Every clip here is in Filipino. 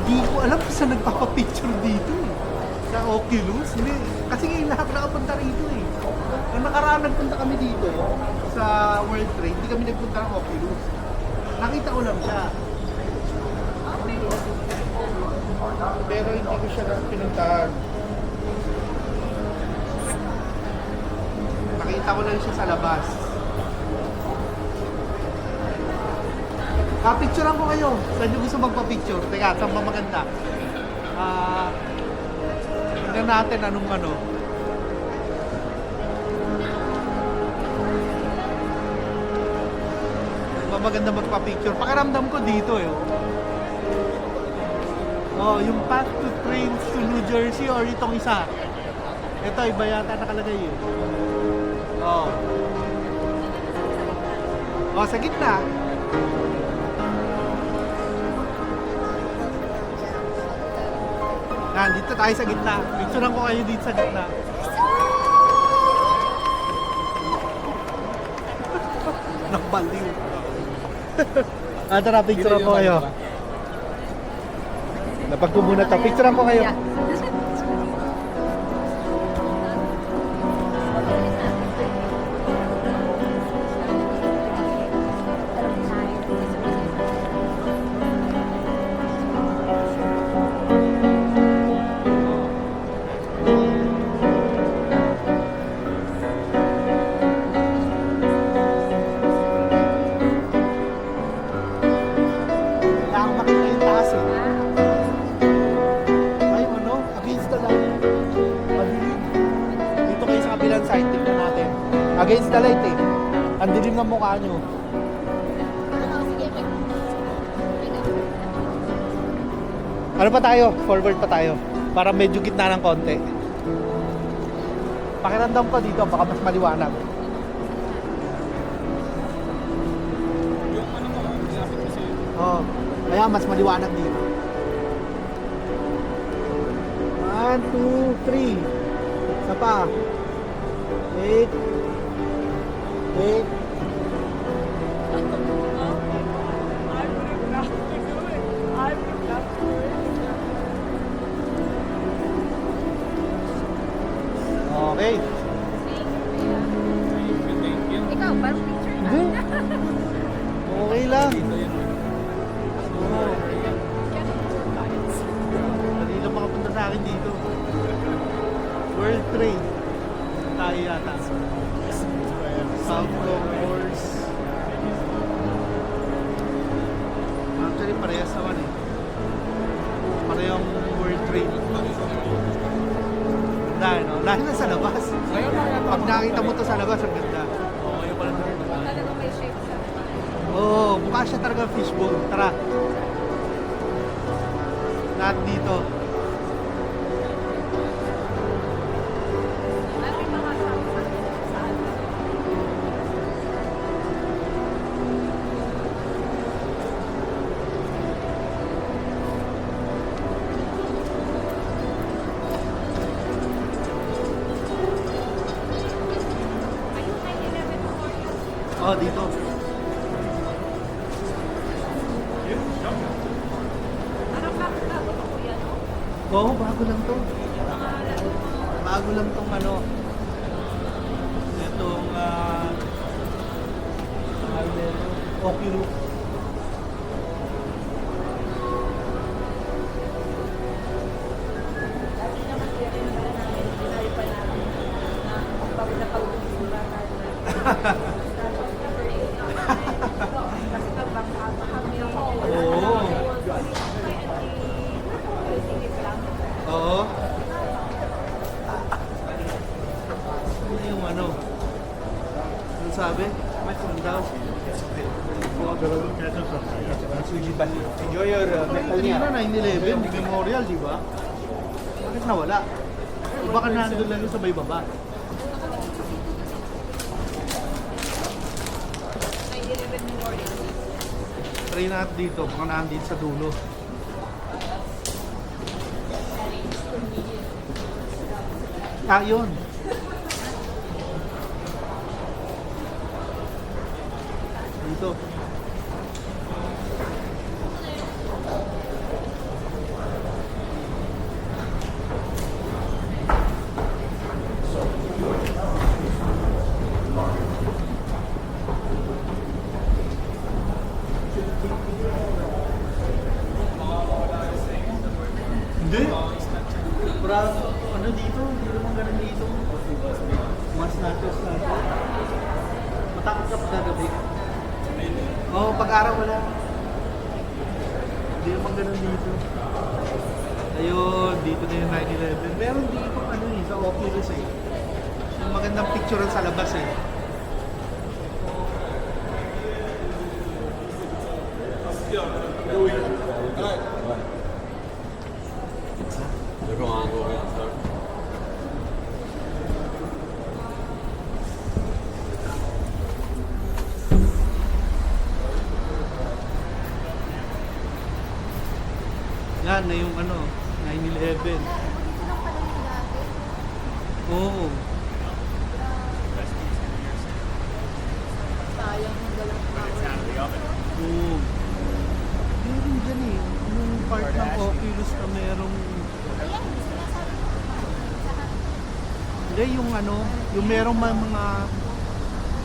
Hindi ko alam kung saan nagpapapicture dito eh. Sa Oculus. Hindi. Kasi ngayon lahat nakapunta rito eh. Nung nakaraan nagpunta kami dito sa World Trade, hindi kami nagpunta ng Oculus. Nakita ko lang siya. Pero hindi ko siya pinuntahan. Nakita ko lang siya sa labas. Picturean ko kayo. Saan nyo gusto magpa-picture? Teka, saan ba maganda? Tignan natin anong ano. Saan ba maganda magpa-picture? Pakiramdam ko dito eh. Oh, yung path to trains to New Jersey or itong isa. Ito, iba yata nakalagay eh. Oh. Oh, sa gitna. Yan, dito tayo sa gitna. Picturean ko kayo dito sa gitna. Nakbaliw. Tara, picturean ko kayo. Napag ko muna ito. Picturean ko kayo. Against the light eh. Ang dilim ng mukha nyo. Ano pa tayo? Forward pa tayo. Para medyo gitna ng konti. Pakiramdam ko dito, baka mas maliwanag. Oh, kaya mas maliwanag dito. 1, 2, 3. Isa pa. 8. Wait. Okay. Ikaw, parang picture na. Okay lang. Dali lang makapunta sa akin dito. World Trade. Tayo yata. South Concourse. Actually, parehas naman eh. Parehong World Trade. Dahil, no? Dahil na sa labas. Pag nakita mo to sa labas, ang ganda. Oo, yun pala. Talagang may shape siya. Oo, mukha siya talaga fishbowl. Tara. Lahat dito. Oh, dito. Oo, bago lang to. Bago lang tong ano. Itong Oculus. Oo. Ano yung ano? Ano sabi? Ano daw? Enjoy your metal Hindi niya. na 9/11, di memorial, di ba? Bakit nawala? O baka nandun lang yung sa may baba. Try natin dito, baka nandito sa dulo. Ah, yun. Dito. Wala, ano dito, hindi naman ganun dito. Mas nachos natin. Matakot ka pagkagabi. Oo, pag-araw wala. Hindi naman ganun dito. Ayun, dito na yung 9/11. Meron dito ano eh, sa Oculus eh. Yung magandang picture sa labas eh. They're going on over there. Yan na yung ano, 9/11. Dito lang pala yung dati. Oo. Sayang yung dalawang hour. Oo. Meron dyan eh. Yung part ng Oculus na merong... Ayan, sinasabi ko. Hindi, yung ano, yung merong mga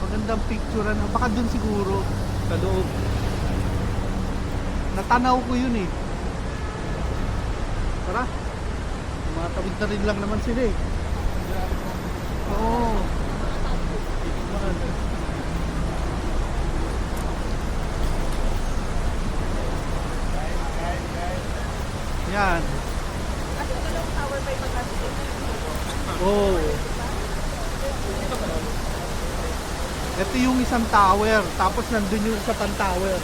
magandang picture ano. Baka dun siguro, sa loob. Natanaw ko yun eh. Tara. Matawid na rin lang naman sila eh. Oo. Yan. Kasi yung dalawang tower pa yung magkakasip. Oo. Ito yung isang tower, tapos nandun yung isa pang tower.